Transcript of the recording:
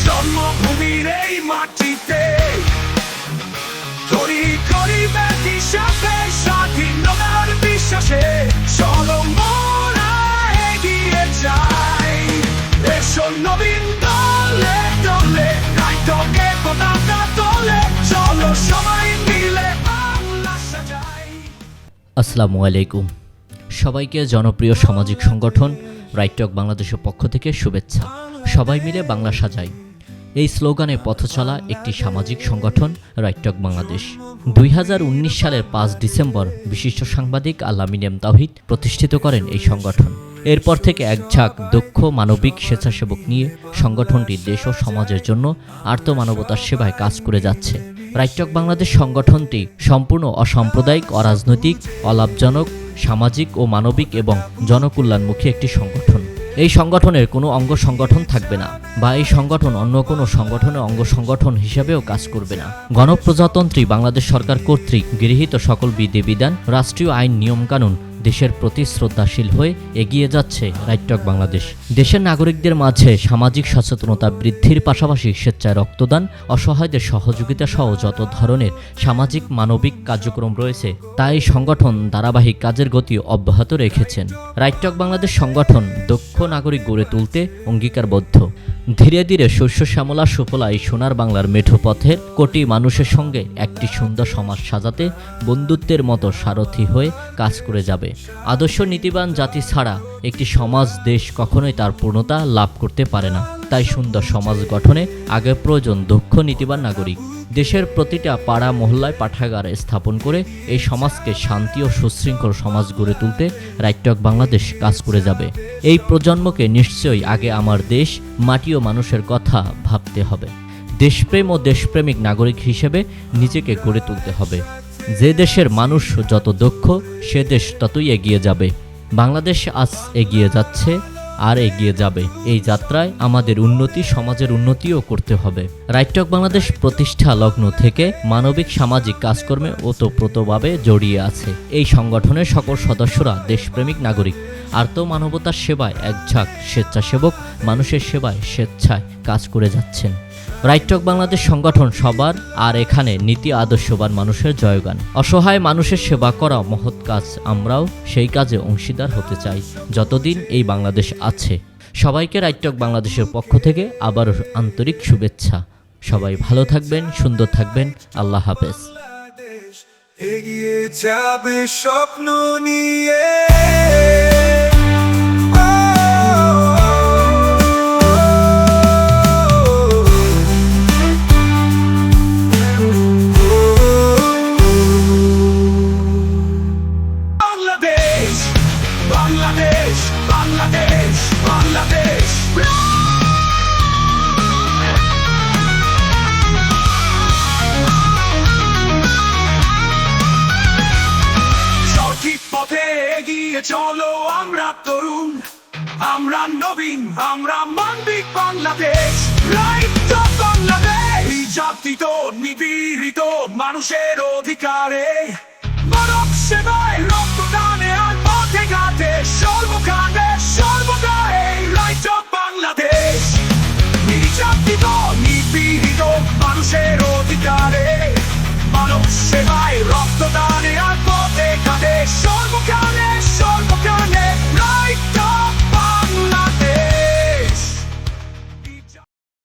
জন্মভূমির এই মাটিতে তৈরি করি ব্যাটি সাথে স্বাধীনতার বিশ্বাসে চলো মোরা এগিয়ে যাই। এসো নবীন দলে দলে রাইটকে পতাকা তোলে, চলো সবাই মিলে বাংলা সাজাই। আসসালামু আলাইকুম। সবাইকে জনপ্রিয় সামাজিক সংগঠন রাইটক বাংলাদেশের পক্ষ থেকে শুভেচ্ছা। সবাই মিলে বাংলা সাজাই, এই স্লোগানে পথ চলা একটি সামাজিক সংগঠন রাইটক বাংলাদেশ। 2019 সালের 5 ডিসেম্বর বিশিষ্ট সাংবাদিক আল-আমিন এম তাওহিদ প্রতিষ্ঠিত করেন এই সংগঠন। এরপর থেকে এক ঝাঁক দক্ষ মানবিক স্বেচ্ছাসেবক নিয়ে সংগঠনটি দেশ ও সমাজের জন্য আর্তমানবতার সেবায় কাজ করে যাচ্ছে। রাইটক বাংলাদেশ সংগঠনটি সম্পূর্ণ অসাম্প্রদায়িক, অরাজনৈতিক, অলাভজনক, সামাজিক ও মানবিক এবং জনকল্যাণমুখী একটি সংগঠন। এই সংগঠনের কোনো অঙ্গ সংগঠন থাকবে না, বা এই সংগঠন অন্য কোনো সংগঠনের অঙ্গ সংগঠন হিসাবেও কাজ করবে না। গণপ্রজাতন্ত্রী বাংলাদেশ সরকার কর্তৃক গৃহীত সকল বিধিবিধান, রাষ্ট্রীয় আইন, নিয়মকানুন দেশের প্রতি শ্রদ্ধাশীল হয়ে এগিয়ে যাচ্ছে রাইটক বাংলাদেশ। দেশের নাগরিকদের মাঝে সামাজিক সচেতনতা বৃদ্ধির পাশাপাশি স্বেচ্ছায় রক্তদান, অসহায়দের সহযোগিতা সহ যত ধরনের সামাজিক মানবিক কার্যক্রম রয়েছে তা এই সংগঠন ধারাবাহিক কাজের গতি অব্যাহত রেখেছেন। রাইটক বাংলাদেশ সংগঠন দক্ষ নাগরিক গড়ে তুলতে অঙ্গীকারবদ্ধ। ধীরে ধীরে শস্য শ্যামলা সুফলা এই সোনার বাংলার মেঠো পথের কোটি মানুষের সঙ্গে একটি সুন্দর সমাজ সাজাতে বন্ধুত্বের মতো সারথি হয়ে কাজ করে যাবে। আদর্শ নীতিবান জাতি ছাড়া একটি সমাজ, দেশ কখনোই তার পূর্ণতা লাভ করতে পারে না। তাই সুন্দর সমাজ গঠনে আগে প্রয়োজন দক্ষ নীতিবান নাগরিক। দেশের প্রতিটা পাড়া মহল্লায় পাঠাগার স্থাপন করে এই সমাজকে শান্তি ও সুশৃঙ্খল সমাজ গড়ে তুলতে রাইটক বাংলাদেশ কাজ করে যাবে। এই প্রজন্মকে নিশ্চয়ই আগে আমার দেশ, মাটি ও মানুষের কথা ভাবতে হবে। দেশপ্রেম ও দেশপ্রেমিক নাগরিক হিসেবে নিজেকে গড়ে তুলতে হবে। যে দেশের মানুষ যত দক্ষ, সে দেশ ততই এগিয়ে যাবে। বাংলাদেশ আজ এগিয়ে যাচ্ছে আর এগিয়ে যাবে। এই যাত্রায় আমাদের উন্নতি, সমাজের উন্নতিও করতে হবে। রাইটক বাংলাদেশ প্রতিষ্ঠা লগ্ন থেকে মানবিক সামাজিক কাজকর্মে ওতপ্রোতভাবে জড়িয়ে আছে। এই সংগঠনের সকল সদস্যরা দেশপ্রেমিক নাগরিক। আর্তমানবতার সেবায় এক ঝাঁক স্বেচ্ছাসেবক মানুষের সেবায় স্বেচ্ছায় কাজ করে যাচ্ছেন। রাইটক বাংলাদেশ সংগঠন সবার, আর এখানে নীতি আদর্শবান মানুষের জয়গান। অসহায় মানুষের সেবা করা মহৎ কাজ, আমরাও সেই কাজে অংশীদার হতে চাই যতদিন এই বাংলাদেশ আছে। সবাইকে রাইটক বাংলাদেশের পক্ষ থেকে আবারও আন্তরিক শুভেচ্ছা। সবাই ভালো থাকবেন, সুন্দর থাকবেন। আল্লাহ হাফেজ। এগিয়ে যাবে স্বপ্ন নিয়ে। বাংলাদেশ, বাংলাদেশ, বাংলাদেশ। সঠিক পথে এগিয়ে চলো আমরা তরুণ, আমরা নবীন, আমরা মানবিক বাংলাদেশ। রাইটক বাংলাদেশ, জাতিত নিপীড়িত মানুষের অধিকারে